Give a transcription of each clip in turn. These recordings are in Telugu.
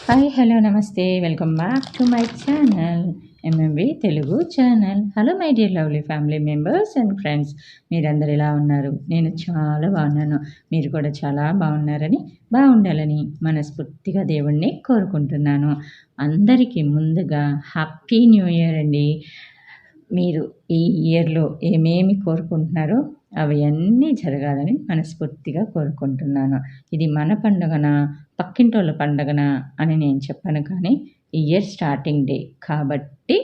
హాయ్ హలో నమస్తే welcome back to my channel MMV Telugu channel. Hello my dear lovely family members and friends, మీరందరు ఎలా ఉన్నారు? నేను చాలా బాగున్నాను. మీరు కూడా చాలా బాగున్నారని, బాగుండాలని మనస్ఫూర్తిగా దేవుణ్ణి కోరుకుంటున్నాను. అందరికీ ముందుగా హ్యాపీ న్యూ ఇయర్ అండి. మీరు ఈ ఇయర్లో ఏమేమి కోరుకుంటున్నారో అవి అన్నీ జరగాలని మనస్ఫూర్తిగా కోరుకుంటున్నాను. ఇది మన పండుగనా, పక్కింటోళ్ళ పండగనా అని నేను చెప్పను, కానీ ఇయర్ స్టార్టింగ్ డే కాబట్టి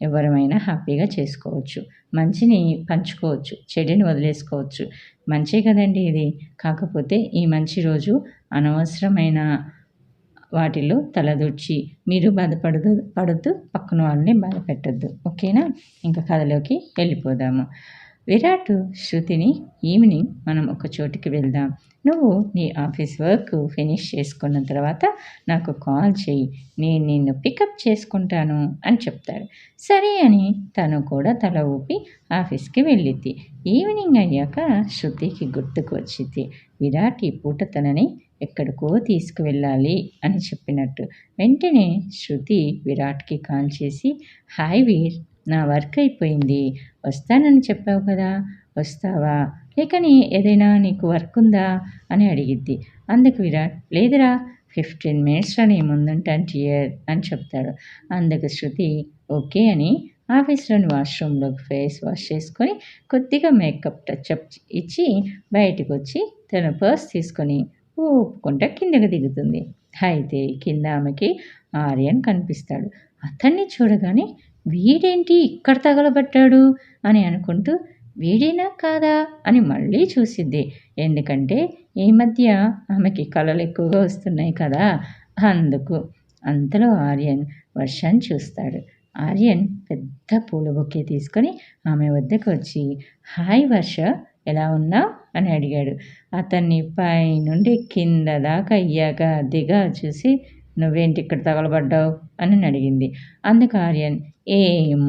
ఎవరమైనా హ్యాపీగా చేసుకోవచ్చు. మంచిని పంచుకోవచ్చు, చెడుని వదిలేసుకోవచ్చు. మంచే కదండి ఇది. కాకపోతే ఈ మంచి రోజు అనవసరమైన వాటిలో తలదూర్చి మీరు పడుతూ పక్కన వాళ్ళని బాధ పెట్టద్దు. ఓకేనా? ఇంకా కథలోకి వెళ్ళిపోదాము. విరాట్ శృతిని ఈవినింగ్ మనం ఒక చోటికి వెళ్దాం, నువ్వు నీ ఆఫీస్ వర్క్ ఫినిష్ చేసుకున్న తర్వాత నాకు కాల్ చేయి, నేను నిన్ను పికప్ చేసుకుంటాను అని చెప్తాడు. సరే అని తను కూడా తల ఊపి ఆఫీస్కి వెళ్ళిద్ది. ఈవినింగ్ అయ్యాక శృతికి గుర్తుకు వచ్చింది విరాట్ ఈ పూట తనని ఎక్కడికో తీసుకువెళ్ళాలి అని చెప్పినట్టు. వెంటనే శృతి విరాట్కి కాల్ చేసి, హాయ్ వీర్, నా వర్క్ అయిపోయింది, వస్తానని చెప్పావు కదా, వస్తావా, లేకని ఏదైనా నీకు వర్క్ ఉందా అని అడిగిద్ది. అందుకు విరాట్, లేదురా, 15 మినిట్స్లో నీ ముందుంటాను టియర్ అని చెప్తాడు. అందుకు శృతి ఓకే అని ఆఫీస్లోని వాష్రూమ్లోకి ఫేస్ వాష్ చేసుకొని కొద్దిగా మేకప్ టచ్అప్ ఇచ్చి బయటకు వచ్చి తన పర్స్ తీసుకొని ఊపుకుంటా కిందకి దిగుతుంది. అయితే కింద ఆమెకి ఆర్యన్ కనిపిస్తాడు. అతన్ని చూడగానే వీడేంటి ఇక్కడ తగలబట్టాడు అని అనుకుంటూ వీడేనా కాదా అని మళ్ళీ చూసిద్ది. ఎందుకంటే ఈ మధ్య ఆమెకి కళలు ఎక్కువగా వస్తున్నాయి కదా, అందుకు. అంతలో ఆర్యన్ వర్షాన్ని చూస్తాడు. ఆర్యన్ పెద్ద పూల బొకే తీసుకొని ఆమె వద్దకు వచ్చి, హాయ్ వర్ష, ఎలా ఉన్నావు అని అడిగాడు. అతన్ని పై నుండి కింద దాకా అయ్యాక దిగా చూసి, నువ్వేంటి ఇక్కడ తగలబడ్డావు అని అడిగింది. అందుకు ఆర్యన్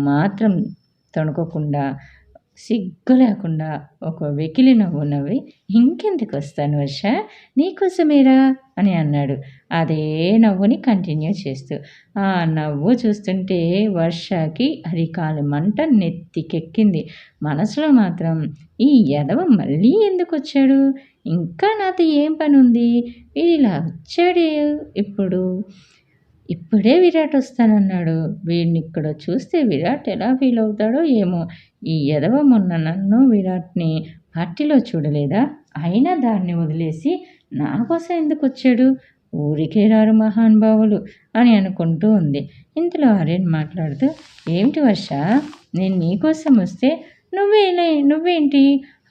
మాత్రం తణుకోకుండా, సిగ్గు లేకుండా ఒక వెకిలి నవ్వు నవ్వి, ఇంకెందుకు వస్తాను వర్ష, నీకోసమేరా అని అన్నాడు. అదే నవ్వుని కంటిన్యూ చేస్తూ. ఆ నవ్వు చూస్తుంటే వర్షకి అరికాలు మంట నెత్తికెక్కింది. మనసులో మాత్రం ఈ ఎదవ మళ్ళీ ఎందుకు వచ్చాడు, ఇంకా నాతో ఏం పని ఉంది, వీడిలా వచ్చాడే ఇప్పుడే విరాట్ వస్తానన్నాడు, వీడిని ఇక్కడ చూస్తే విరాట్ ఎలా ఫీల్ అవుతాడో ఏమో, ఈ ఎదవ మొన్న నన్ను విరాట్ని పార్టీలో చూడలేదా, అయినా దాన్ని వదిలేసి నా కోసం ఎందుకు వచ్చాడు, ఊరికే రారు మహానుభావులు అని అనుకుంటూ ఉంది. ఇంతలో ఆర్యన్ మాట్లాడుతూ, ఏమిటి వర్ష, నేను నీకోసం వస్తే నువ్వేంటి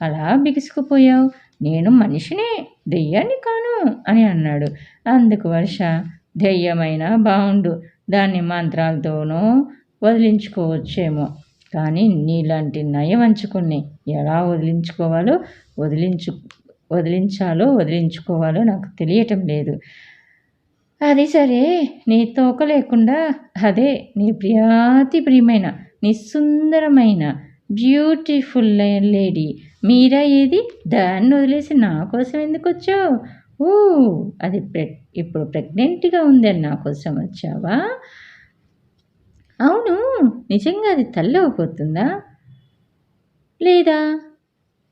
అలా బిగుసుకుపోయావు, నేను మనిషినే, దెయ్యాన్ని కాను అని అన్నాడు. అందుకు వర్ష, దెయ్యమైనా బాగుండు, దాన్ని మంత్రాలతోనూ వదిలించుకోవచ్చేమో, కానీ నీలాంటి నయవంచుకుని ఎలా వదిలించుకోవాలో నాకు తెలియటం లేదు. అది సరే, నీ తోక లేకుండా, అదే నీ ప్రియమైన, నీ సుందరమైన బ్యూటిఫుల్ లేడీ మీరా ఏది, దాన్ని వదిలేసి నా కోసం ఎందుకు వచ్చావు, అది ఇప్పుడు ప్రెగ్నెంట్గా ఉందని నా కోసం వచ్చావా, అవును నిజంగా అది తల్లి అయిపోతుందా లేదా,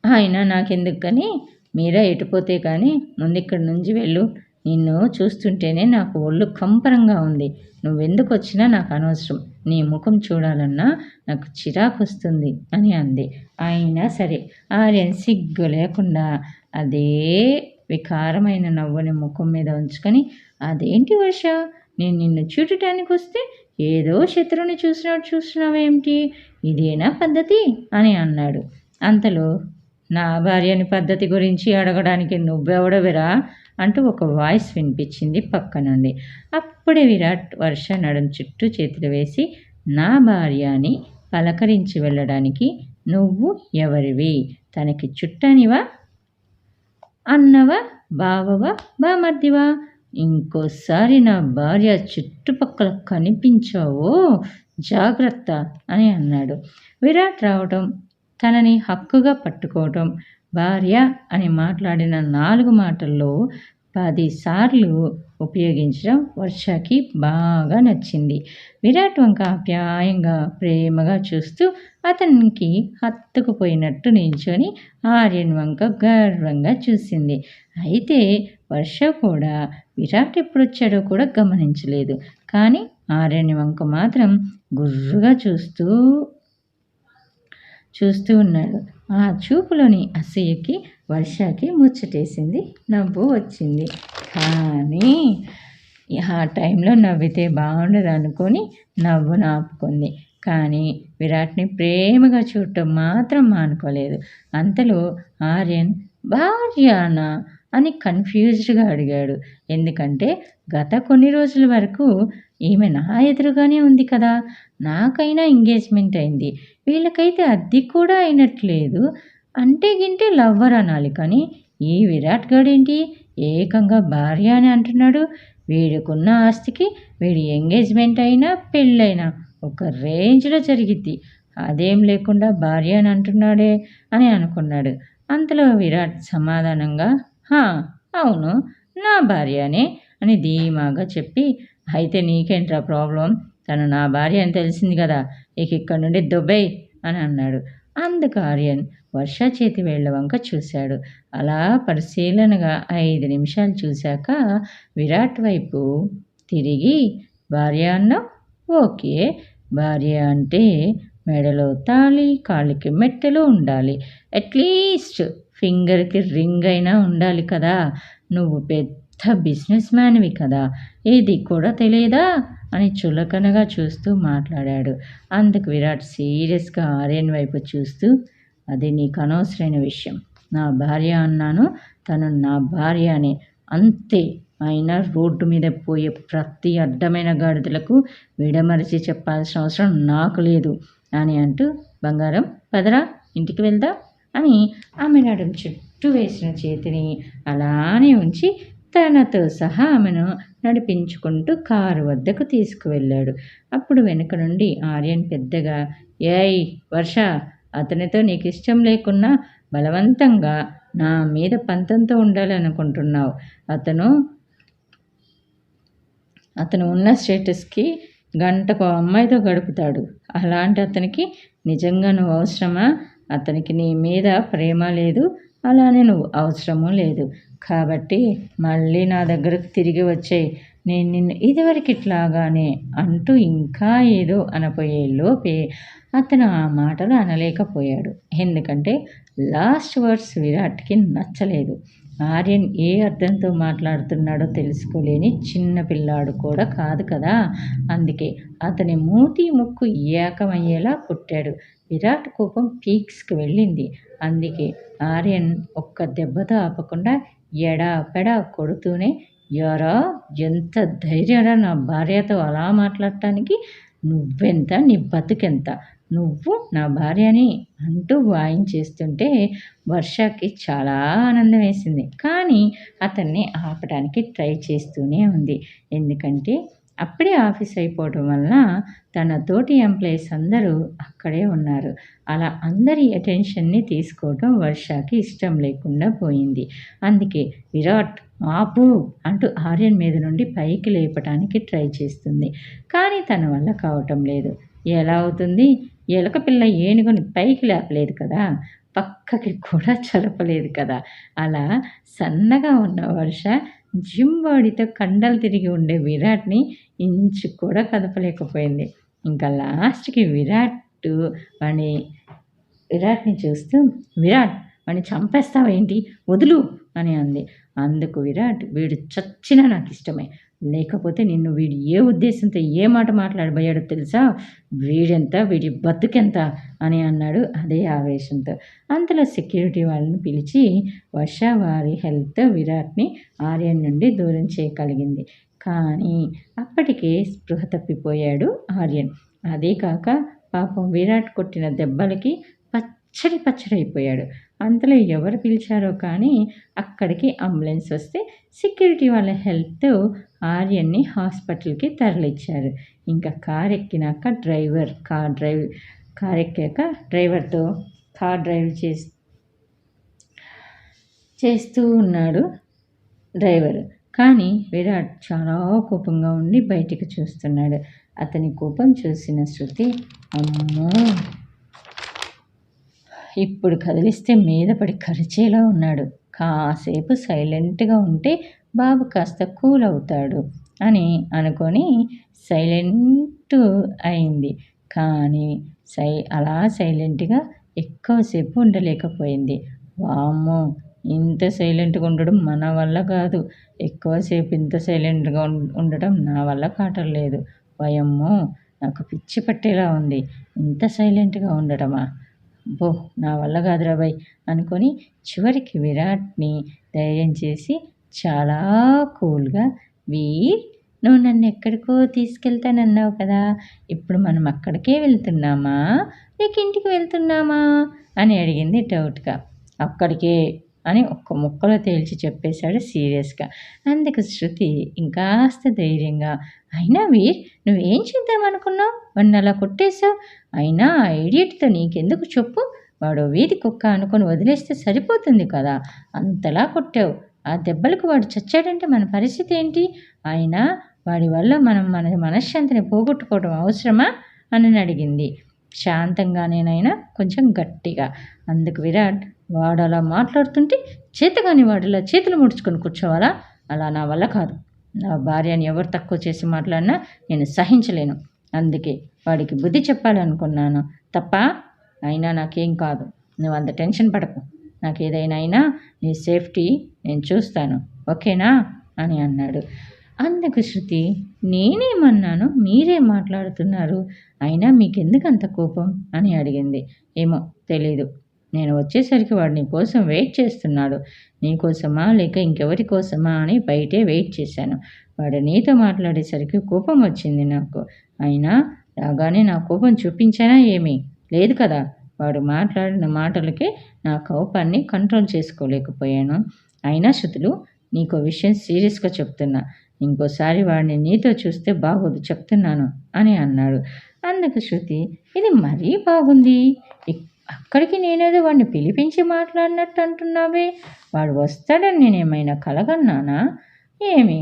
అయినా నాకెందుకు కానీ, మీరా ఎటుపోతే కానీ ముందు ఇక్కడి నుంచి వెళ్ళు, నిన్ను చూస్తుంటేనే నాకు ఒళ్ళు కంపరంగా ఉంది, నువ్వెందుకు వచ్చినా నాకు అనవసరం, నీ ముఖం చూడాలన్నా నాకు చిరాకు వస్తుంది అని అంది. అయినా సరే ఆర్యన్ సిగ్గు లేకుండా అదే వికారమైన నవ్వుని ముఖం మీద ఉంచుకొని, అదేంటి వర్ష, నేను నిన్ను చూడటానికి వస్తే ఏదో శత్రువుని చూస్తున్నావేమిటి, ఇదేనా పద్ధతి అని అన్నాడు. అంతలో, నా భార్యని పద్ధతి గురించి అడగడానికి నువ్వెవడవిరా అంటూ ఒక వాయిస్ వినిపించింది పక్క నుండి. అప్పుడే విరాట్ వర్ష నడుం చుట్టూ చేతులు వేసి, నా భార్యని పలకరించి వెళ్ళడానికి నువ్వు ఎవరివి, తనకి చుట్టానివా, అన్నవా, బావవా, బామర్దివా, ఇంకోసారి నా భార్య చుట్టుపక్కల కనిపించావో జాగ్రత్త అని అన్నాడు. విరాట్ రావటం, తనని హక్కుగా పట్టుకోవటం, భార్య అని మాట్లాడిన 4 మాటల్లో 10 సార్లు ఉపయోగించడం వర్షకి బాగా నచ్చింది. విరాట్ వంక ఆప్యాయంగా ప్రేమగా చూస్తూ అతనికి హత్తుకుపోయినట్టు నిల్చొని ఆర్యన్ వంక గర్వంగా చూసింది. అయితే వర్ష కూడా విరాట్ ఎప్పుడొచ్చాడో కూడా గమనించలేదు. కానీ ఆర్యన్ వంక మాత్రం గుర్రుగా చూస్తూ ఉన్నాడు. ఆ చూపులోని అసూయకి వర్షకి ముచ్చటేసింది, నవ్వు వచ్చింది. కానీ ఆ టైంలో నవ్వితే బాగుండదు అనుకొని నవ్వును ఆపుకుంది. కానీ విరాట్ని ప్రేమగా చూడటం మాత్రం మానుకోలేదు. అంతలో ఆర్యన్ భార్యానా అని కన్ఫ్యూజ్డ్గా అడిగాడు. ఎందుకంటే గత కొన్ని రోజుల వరకు ఈమె నా ఎదురుగానే ఉంది కదా, నాకైనా ఎంగేజ్మెంట్ అయింది, వీళ్ళకైతే అది కూడా అయినట్లేదు, అంటే గింటే లవ్వర్ అనాలి, కానీ ఈ విరాట్ గాడేంటి ఏకంగా భార్య అని అంటున్నాడు. వీడికున్న ఆస్తికి వీడి ఎంగేజ్మెంట్ అయినా పెళ్ళైనా ఒక రేంజ్లో జరిగిద్ది, అదేం లేకుండా భార్య అని అంటున్నాడే అని అనుకున్నాడు. అంతలో విరాట్ సమాధానంగా అవును, నా భార్యనే అని ధీమాగా చెప్పి, అయితే నీకేంట్రా ప్రాబ్లం, తను నా భార్య అని తెలిసింది కదా, ఇక ఇక్కడ నుండి దుబాయ్ అని అన్నాడు. అందుకు ఆర్యన్ వర్ష చేతి వేళ్ల వంక చూశాడు. అలా పరిశీలనగా 5 నిమిషాలు చూశాక విరాట్ వైపు తిరిగి, భార్య అన్నావు, ఓకే, భార్య అంటే మెడలో తాళి, కాళ్ళకి మెట్టెలు ఉండాలి, అట్లీస్ట్ ఫింగర్కి రింగ్ అయినా ఉండాలి కదా, నువ్వు పెద్ద బిజినెస్ మ్యాన్వి కదా, ఏది కూడా తెలియదా అని చులకనగా చూస్తూ మాట్లాడాడు. అందుకు విరాట్ సీరియస్గా ఆర్యన్ వైపు చూస్తూ, అది నీకు అనవసరమైన విషయం, నా భార్య అన్నాను, తను నా భార్య అని అంతే, అయినా రోడ్డు మీద పోయే ప్రతి అడ్డమైన గాడిదలకు విడమరిచి చెప్పాల్సిన అవసరం నాకు లేదు అని అంటూ, బంగారం పదరా ఇంటికి వెళ్దాం అని ఆమె నడుం చుట్టూ వేసిన చేతిని అలానే ఉంచి తనతో సహా ఆమెను నడిపించుకుంటూ కారు వద్దకు తీసుకువెళ్ళాడు. అప్పుడు వెనుక నుండి ఆర్యన్ పెద్దగా, ఏయ్ వర్ష, అతనితో నీకు ఇష్టం లేకున్నా బలవంతంగా నా మీద పంతంతో ఉండాలనుకుంటున్నావు, అతను ఉన్న స్టేటస్కి గంటకు అమ్మాయితో గడుపుతాడు, అలాంటి అతనికి నిజంగా నువ్వు అవసరమా, అతనికి నీ మీద ప్రేమ లేదు, అలానే నువ్వు అవసరము లేదు, కాబట్టి మళ్ళీ నా దగ్గరకు తిరిగి వచ్చేయి, నేను నిన్ను ఇదివరకిట్లాగానే అంటూ ఇంకా ఏదో అనపోయే లోపే అతను ఆ మాటలు అనలేకపోయాడు. ఎందుకంటే లాస్ట్ వర్డ్స్ విరాట్కి నచ్చలేదు. ఆర్యన్ ఏ అర్థంతో మాట్లాడుతున్నాడో తెలుసుకోలేని చిన్న పిల్లాడు కూడా కాదు కదా, అందుకే అతని మూతి ముక్కు ఏకమయ్యేలా కొట్టాడు. విరాట్ కోపం పీక్స్కి వెళ్ళింది. అందుకే ఆర్యన్ ఒక్క దెబ్బతో ఆపకుండా ఎడాపెడా కొడుతూనే, యారా, ఎంత ధైర్యరా నా భార్యతో అలా మాట్లాడటానికి, నువ్వెంత, నీ బతుకెంత, నువ్వు నా భార్యని అంటూ వాయించేస్తుంటే వర్షకి చాలా ఆనందం వేసింది. కానీ అతన్ని ఆపడానికి ట్రై చేస్తూనే ఉంది. ఎందుకంటే అప్పుడే ఆఫీస్ అయిపోవడం వలన తన తోటి ఎంప్లాయీస్ అందరూ అక్కడే ఉన్నారు. అలా అందరి అటెన్షన్ని తీసుకోవడం వర్షకి ఇష్టం లేకుండా పోయింది. అందుకే విరాట్ ఆపు అంటూ ఆర్యన్ మీద నుండి పైకి లేపటానికి ట్రై చేస్తుంది. కానీ తన వల్ల కావటం లేదు. ఎలా అవుతుంది, ఎలక పిల్ల ఏనుగుని పైకి లేపలేదు కదా, పక్కకి కూడా జరపలేదు కదా. అలా సన్నగా ఉన్న వర్ష జిమ్ బాడీతో కండలు తిరిగి ఉండే విరాట్ని ఇంచు కూడా కదపలేకపోయింది. ఇంకా లాస్ట్కి విరాట్ని చూస్తూ, విరాట్, వాడిని చంపేస్తావేంటి, వదులు అని అంది. అందుకు విరాట్, వీడు చచ్చినా నాకు ఇష్టమే, లేకపోతే నిన్ను వీడు ఏ ఉద్దేశంతో ఏ మాట మాట్లాడబోయాడో తెలుసా, వీడెంత, వీడి బతుకెంత అని అన్నాడు అదే ఆవేశంతో. అంతలో సెక్యూరిటీ వాళ్ళని పిలిచి వర్ష వారి హెల్ప్తో విరాట్ని ఆర్యన్ నుండి దూరం చేయగలిగింది. కానీ అప్పటికే స్పృహ తప్పిపోయాడు ఆర్యన్. అదే కాక పాపం విరాట్ కొట్టిన దెబ్బలకి పచ్చడైపోయాడు. అంతలో ఎవరు పిలిచారో కానీ అక్కడికి అంబులెన్స్ వస్తే సెక్యూరిటీ వాళ్ళ హెల్ప్తో ఆర్యన్ని హాస్పిటల్కి తరలించారు. ఇంకా కార్ ఎక్కినాక కార్ ఎక్కాక డ్రైవర్తో కార్ డ్రైవ్ చేస్తూ ఉన్నాడు డ్రైవర్. కానీ విరాట్ చాలా కోపంగా ఉండి బయటికి చూస్తున్నాడు. అతని కోపం చూసిన శృతి, అమ్మో, ఇప్పుడు కదిలిస్తే మీద పడి కరిచేలా ఉన్నాడు. కాసేపు సైలెంట్గా ఉంటే బాబు కాస్త కూల్ అవుతాడు అని అనుకొని సైలెంట్ అయింది. కానీ అలా సైలెంట్గా ఎక్కువసేపు ఉండలేకపోయింది. వామ్మో, ఇంత సైలెంట్గా ఉండడం మన వల్ల కాదు. ఎక్కువసేపు ఇంత సైలెంట్గా ఉండడం నా వల్ల కావట్లేదు. వయమ్మో, నాకు పిచ్చి పట్టేలా ఉంది. ఇంత సైలెంట్గా ఉండడమా? అబ్బో, నా వల్ల కాదురా బాయ్ అనుకొని చివరికి విరాట్ని ధైర్యం చేసి చాలా కూల్గా, వీర్, నువ్వు నన్ను ఎక్కడికో తీసుకెళ్తానన్నావు కదా, ఇప్పుడు మనం అక్కడికే వెళ్తున్నామా లేక ఇంటికి వెళ్తున్నామా అని అడిగింది డౌట్గా. అక్కడికే అని ఒక్క ముక్కలో తేల్చి చెప్పేశాడు సీరియస్గా. అందుకు శృతి ఇంకాస్త ధైర్యంగా, అయినా వీర్, నువ్వేం చేద్దామనుకున్నావు? వాడిని అలా కొట్టేశావు. అయినా ఆ ఐడియట్తో నీకెందుకు చెప్పు? వాడు వీధి కుక్క అనుకొని వదిలేస్తే సరిపోతుంది కదా, అంతలా కొట్టావు. ఆ దెబ్బలకు వాడు చచ్చాడంటే మన పరిస్థితి ఏంటి? అయినా వాడి వల్ల మనం మన మనశ్శాంతిని పోగొట్టుకోవడం అవసరమా అని అడిగింది శాంతంగానేనైనా కొంచెం గట్టిగా. అందుకు విరాట్, వాడు అలా మాట్లాడుతుంటే చేతగాని వాడిలా చేతులు ముడుచుకొని కూర్చోవాలా? అలా నా వల్ల కాదు. నా భార్యని ఎవరు తక్కువ చేసి మాట్లాడినా నేను సహించలేను. అందుకే వాడికి బుద్ధి చెప్పాలనుకున్నాను తప్ప. అయినా నాకేం కాదు, నువ్వు అంత టెన్షన్ పడకు. నాకు ఏదైనా అయినా నీ సేఫ్టీ నేను చూస్తాను, ఓకేనా అని అన్నాడు. అందుకు శృతి, నేనేమన్నాను, మీరే మాట్లాడుతున్నారు, అయినా మీకెందుకు అంత కోపం అని అడిగింది. ఏమో తెలీదు, నేను వచ్చేసరికి వాడు నీ కోసం వెయిట్ చేస్తున్నాడు. నీకోసమా లేక ఇంకెవరి కోసమా అని బయటే వెయిట్ చేశాను. వాడు నీతో మాట్లాడేసరికి కోపం వచ్చింది నాకు. అయినా రాగానే నా కోపం చూపించానా ఏమీ లేదు కదా. వాడు మాట్లాడిన మాటలకే నా కోపాన్ని కంట్రోల్ చేసుకోలేకపోయాను. అయినా శృతులు, నీకో విషయం సీరియస్గా చెప్తున్నా. ఇంకోసారి వాడిని నీతో చూస్తే బాగోదు చెప్తున్నాను అని అన్నాడు. అందుకు శృతి, ఇది మరీ బాగుంది. అక్కడికి నేనేదో వాడిని పిలిపించి మాట్లాడినట్టు అంటున్నావే. వాడు వస్తాడని నేనేమైనా కలగన్నానా ఏమి?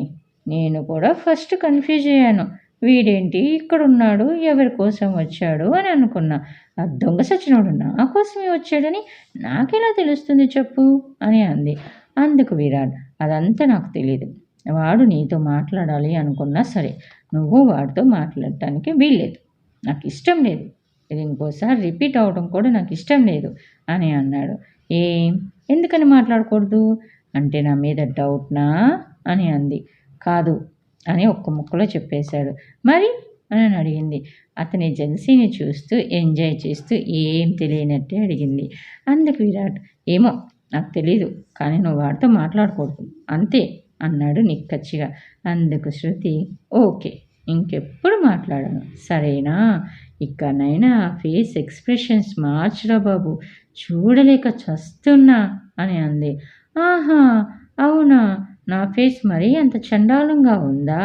నేను కూడా ఫస్ట్ కన్ఫ్యూజ్ అయ్యాను. వీడేంటి ఇక్కడున్నాడు, ఎవరి కోసం వచ్చాడు అని అనుకున్నా. ఆ దొంగ సచ్చినోడు నా కోసమే వచ్చాడని నాకెలా తెలుస్తుంది చెప్పు అని అంది. అందుకు విరాట్, అదంతా నాకు తెలియదు. వాడు నీతో మాట్లాడాలి అనుకున్నా సరే, నువ్వు వాడితో మాట్లాడటానికి వీల్లేదు. నాకు ఇష్టం లేదు. ఇది ఇంకోసారి రిపీట్ అవడం కూడా నాకు ఇష్టం లేదు అని అన్నాడు. ఎందుకని మాట్లాడకూడదు అంటే నా మీద డౌట్నా అని అంది. కాదు అని ఒక్క ముక్కలో చెప్పేశాడు. మరి అని అడిగింది. అతని జెన్సీని చూస్తూ ఎంజాయ్ చేస్తూ ఏం తెలియనట్టే అడిగింది. అందుకు విరాట్, ఏమో నాకు తెలీదు, కానీ నువ్వు వాడితో మాట్లాడకూడదు అంతే అన్నాడు నిక్కచ్చిగా. అందుకు శృతి, ఓకే, ఇంకెప్పుడు మాట్లాడను సరేనా. ఇక్కడనైనా ఫేస్ ఎక్స్ప్రెషన్స్ మార్చురా బాబు, చూడలేక చస్తున్నా అని అంది. ఆహా, అవునా, నా ఫేస్ మరీ అంత చండాలంగా ఉందా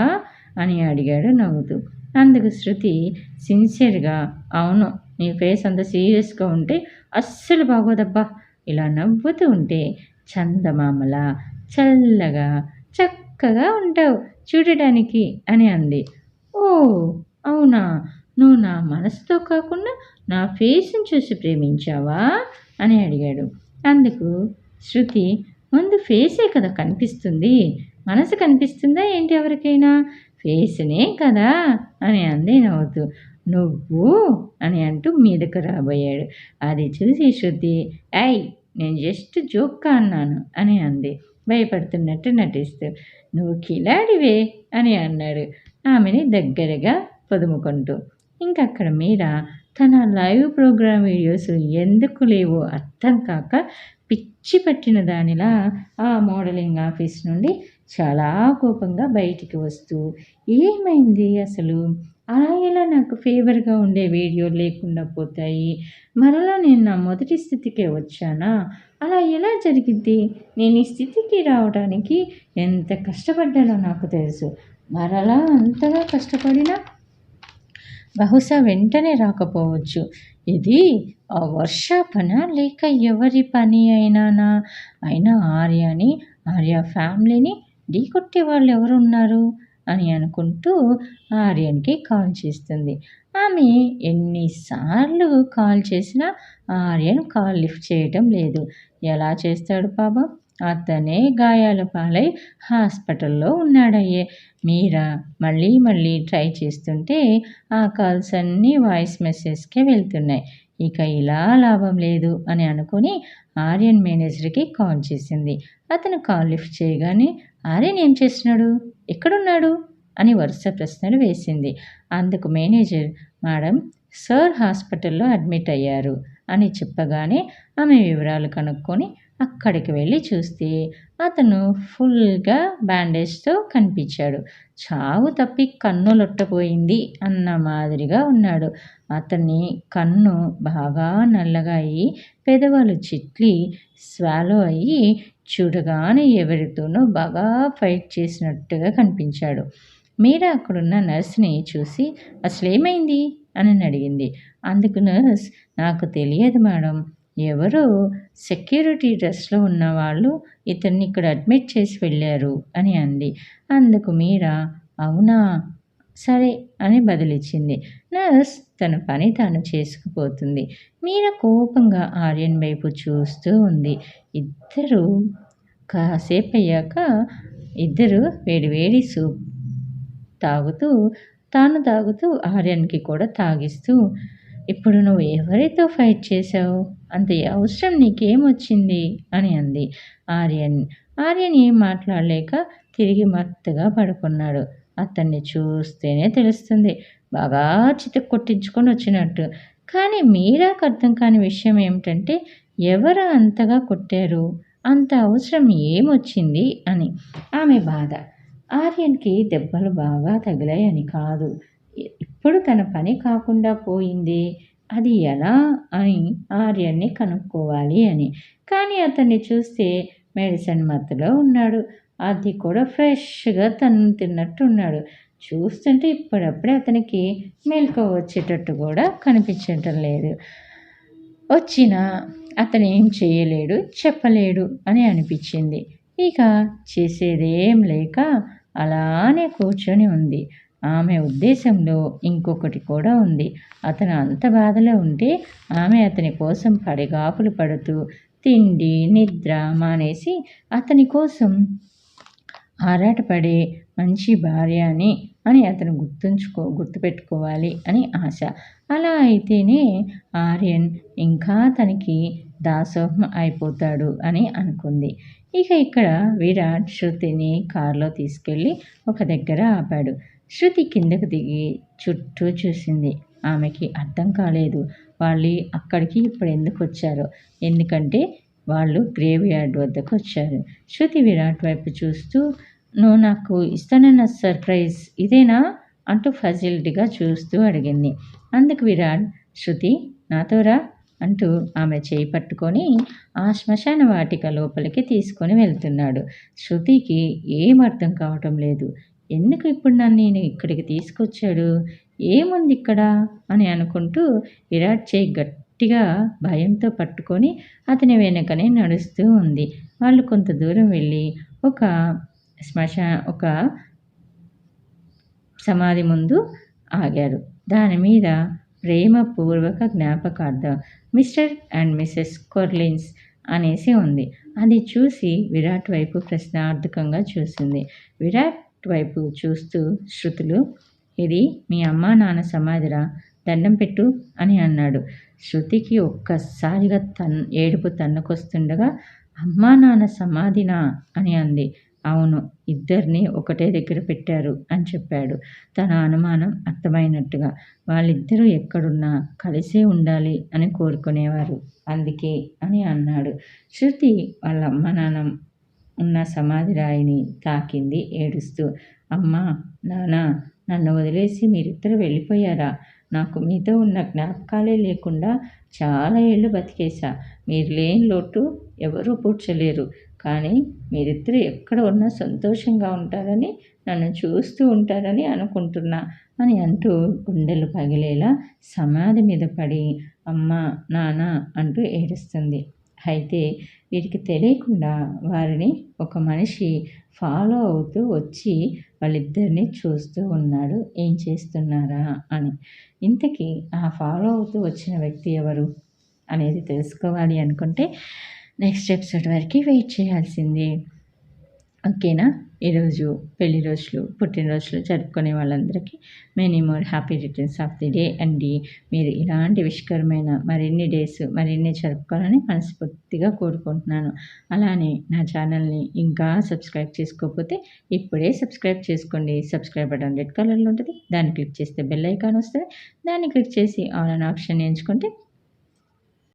అని అడిగాడు నవ్వుతూ. అందుకు శృతి సిన్సియర్గా, అవును, నీ ఫేస్ అంత సీరియస్గా ఉంటే అస్సలు బాగోదబ్బా. ఇలా నవ్వుతూ ఉంటే చందమామలా చల్లగా చక్కగా ఉంటావు చూడటానికి అని అంది. ఓ అవునా, నువ్వు నా మనసుతో కాకుండా నా ఫేస్ని చూసి ప్రేమించావా అని అడిగాడు. అందుకు శృతి, ముందు ఫేసే కదా కనిపిస్తుంది, మనసు కనిపిస్తుందా ఏంటి ఎవరికైనా? ఫేస్నే కదా అని అంది నవ్వుతూ. నువ్వు అని అంటూ మీదకు రాబోయాడు. అది చూసి శృతి, నేను జస్ట్ జోక్గా అన్నాను అని అంది భయపడుతున్నట్టు నటిస్తూ. నువ్వు కిలాడివే అని అన్నాడు ఆమెని దగ్గరగా పొదుముకుంటూ. ఇంకక్కడ మీరా తన లైవ్ ప్రోగ్రామ్ వీడియోస్ ఎందుకు లేవో అర్థం కాక పిచ్చి పట్టిన దానిలా ఆ మోడలింగ్ ఆఫీస్ నుండి చాలా కోపంగా బయటికి వస్తూ, ఏమైంది అసలు, అలా ఎలా నాకు ఫేవర్గా ఉండే వీడియోలు లేకుండా పోతాయి, మరలా నేను నా మొదటి స్థితికే వచ్చానా, అలా ఎలా జరిగింది, నేను ఈ స్థితికి రావడానికి ఎంత కష్టపడ్డానో నాకు తెలుసు, మరలా అంతగా కష్టపడినా బహుశా వెంటనే రాకపోవచ్చు. ఇది ఆ వర్ష పనా లేక ఎవరి పని అయినా ఆర్య ఫ్యామిలీని ఢీకొట్టే వాళ్ళు ఎవరున్నారు అని అనుకుంటూ ఆర్యన్కి కాల్ చేస్తుంది. ఆమె ఎన్నిసార్లు కాల్ చేసినా ఆర్యన్ కాల్ లిఫ్ట్ చేయటం లేదు. ఎలా చేస్తాడు పాపం? అతనే గాయాల పాలై హాస్పిటల్లో ఉన్నాడయ్యే. మీరా మళ్ళీ మళ్ళీ ట్రై చేస్తుంటే ఆ కాల్స్ అన్నీ వాయిస్ మెసేజ్కే వెళ్తున్నాయి. ఇక ఇలా లాభం లేదు అని అనుకుని ఆర్యన్ మేనేజర్కి కాల్ చేసింది. అతను కాల్ లిఫ్ట్ చేయగానే ఆర్యన్ ఏం చేస్తున్నాడు, ఎక్కడున్నాడు అని వరుస ప్రశ్నలు వేసింది. అందుకు మేనేజర్, మేడం సార్ హాస్పిటల్లో అడ్మిట్ అయ్యారు అని చెప్పగానే ఆమె వివరాలు కనుక్కొని అక్కడికి వెళ్ళి చూస్తే అతను ఫుల్గా బ్యాండేజ్తో కనిపించాడు. చావు తప్పి కన్ను లొట్టపోయింది అన్న మాదిరిగా ఉన్నాడు. అతని కన్ను బాగా నల్లగా అయ్యి పెదవులు చిట్లి స్వాలో అయ్యి చూడగానే ఎవరితోనో బాగా ఫైట్ చేసినట్టుగా కనిపించాడు. మీరా అక్కడున్న నర్స్ని చూసి అసలేమైంది అని అడిగింది. అందుకు నర్స్, నాకు తెలియదు మేడం, ఎవరో సెక్యూరిటీ డ్రెస్లో ఉన్నవాళ్ళు ఇతన్ని ఇక్కడ అడ్మిట్ చేసి వెళ్ళారు అని అంది. అందుకు మీరా అవునా సరే అని బదులిచ్చింది. నర్స్ తన పని తాను చేసుకుపోతుంది. మీరా కోపంగా ఆర్యన్ వైపు చూస్తూ ఉంది. ఇద్దరు కాసేపు అయ్యాక ఇద్దరు వేడివేడి సూప్ తాగుతూ ఆర్యన్కి కూడా తాగిస్తూ, ఇప్పుడు నువ్వు ఎవరితో ఫైట్ చేశావు, అంత అవసరం నీకేమొచ్చింది అని అంది. ఆర్యన్ ఏం మాట్లాడలేక తిరిగి మత్తుగా పడుకున్నాడు. అతన్ని చూస్తేనే తెలుస్తుంది బాగా చితక్ కొట్టించుకొని వచ్చినట్టు. కానీ మీరాకు అర్థం కాని విషయం ఏమిటంటే ఎవరు అంతగా కొట్టారు, అంత అవసరం ఏమొచ్చింది అని ఆమె బాధ. ఆర్యన్కి దెబ్బలు బాగా తగిలాయని కాదు, ఇప్పుడు తన పని కాకుండా పోయింది, అది ఎలా అని ఆర్యన్ని కనుక్కోవాలి అని. కానీ అతన్ని చూస్తే మెడిసిన్ మత్తులో ఉన్నాడు. అది కూడా ఫ్రెష్గా తను తిన్నట్టు ఉన్నాడు. చూస్తుంటే ఇప్పుడప్పుడే అతనికి మెలకువ వచ్చేటట్టు కూడా కనిపించటం లేదు. వచ్చినా అతను ఏం చేయలేడు, చెప్పలేడు అని అనిపించింది. ఇక చేసేదేం లేక అలానే కూర్చొని ఉంది. ఆమె ఉద్దేశంలో ఇంకొకటి కూడా ఉంది. అతను అంత బాధలో ఉంటే ఆమె అతని కోసం పడిగాపులు పడుతూ తిండి నిద్ర మానేసి అతని కోసం ఆరాటపడే మంచి భార్య అని అతను గుర్తుపెట్టుకోవాలి అని ఆశ. అలా అయితేనే ఆర్యన్ ఇంకా తనకి దాసోహం అయిపోతాడు అని అనుకుంది. ఇక ఇక్కడ విరాట్ శృతిని కారులో తీసుకెళ్ళి ఒక దగ్గర ఆపాడు. శృతి కిందకు దిగి చుట్టూ చూసింది. ఆమెకి అర్థం కాలేదు వాళ్ళు అక్కడికి ఇప్పుడు ఎందుకు వచ్చారో. ఎందుకంటే వాళ్ళు గ్రేవ్ యార్డ్ వద్దకు వచ్చారు. శృతి విరాట్ వైపు చూస్తూ, నువ్వు నాకు ఇస్తానన్న సర్ప్రైజ్ ఇదేనా అంటూ ఫజిల్టీగా చూస్తూ అడిగింది. అందుకు విరాట్, శృతి నాతోరా అంటూ ఆమె చేయి పట్టుకొని ఆ శ్మశాన వాటిక లోపలికి తీసుకొని వెళ్తున్నాడు. శృతికి ఏం అర్థం కావటం లేదు. ఎందుకు ఇప్పుడు నన్ను ఇక్కడికి తీసుకొచ్చాడు, ఏముంది ఇక్కడ అని అనుకుంటూ విరాట్ చేయి గట్టిగా భయంతో పట్టుకొని అతని వెనకనే నడుస్తూ ఉంది. వాళ్ళు కొంత దూరం వెళ్ళి ఒక సమాధి ముందు ఆగారు. దాని మీద ప్రేమపూర్వక జ్ఞాపకార్థం మిస్టర్ అండ్ మిసెస్ కొర్లిన్స్ అనేసి ఉంది. అది చూసి విరాట్ వైపు ప్రశ్నార్థకంగా చూసింది. విరాట్ వైపు చూస్తూ, శృతులు, ఇది మీ అమ్మా నాన్న సమాధిరా, దండం పెట్టు అని అన్నాడు. శృతికి ఒక్కసారిగా ఏడుపు తన్నుకొస్తుండగా, అమ్మా నాన్న సమాధినా అని అంది. అవును, ఇద్దరిని ఒకటే దగ్గర పెట్టారు అని చెప్పాడు తన అనుమానం అర్థమైనట్టుగా. వాళ్ళిద్దరూ ఎక్కడున్నా కలిసే ఉండాలి అని కోరుకునేవారు, అందుకే అని అన్నాడు. శృతి వాళ్ళ అమ్మ నాన్న ఉన్న సమాధి రాయిని తాకింది ఏడుస్తూ. అమ్మా నాన్న, నన్ను వదిలేసి మీరిద్దరు వెళ్ళిపోయారా? నాకు మీతో ఉన్న జ్ఞాపకాలే లేకుండా చాలా ఏళ్ళు బతికేశా. మీరు లేని లోటు ఎవరూ పూడ్చలేరు. కానీ మీరిద్దరు ఎక్కడ ఉన్నా సంతోషంగా ఉంటారని, నన్ను చూస్తూ ఉంటారని అనుకుంటున్నా అని అంటూ గుండెలు పగిలేలా సమాధి మీద పడి అమ్మ నాన్న అంటూ ఏడుస్తుంది. అయితే వీరికి తెలియకుండా వారిని ఒక మనిషి ఫాలో అవుతూ వచ్చి వాళ్ళిద్దరిని చూస్తూ ఉన్నాడు ఏం చేస్తున్నారా అని. ఇంతకీ ఆ ఫాలో అవుతూ వచ్చిన వ్యక్తి ఎవరు అనేది తెలుసుకోవాలి అనుకుంటే నెక్స్ట్ ఎపిసోడ్ వరకు వెయిట్ చేయాల్సిందే. ఓకేనా? ఈరోజు పెళ్లి రోజులు, పుట్టినరోజులు జరుపుకునే వాళ్ళందరికీ many more happy returns of the day అండి. మీరు ఇలాంటి విషకరమైన మరిన్ని డేస్ మరిన్ని జరుపుకోవాలని మనస్ఫూర్తిగా కోరుకుంటున్నాను. అలానే నా ఛానల్ని ఇంకా సబ్స్క్రైబ్ చేసుకోకపోతే ఇప్పుడే సబ్స్క్రైబ్ చేసుకోండి. సబ్స్క్రైబ్ బటన్ రెడ్ కలర్లో ఉంటుంది. దాన్ని క్లిక్ చేస్తే బెల్ ఐకాన్ వస్తుంది. దాన్ని క్లిక్ చేసి ఆల్ అన్ ఆప్షన్ ఎంచుకుంటే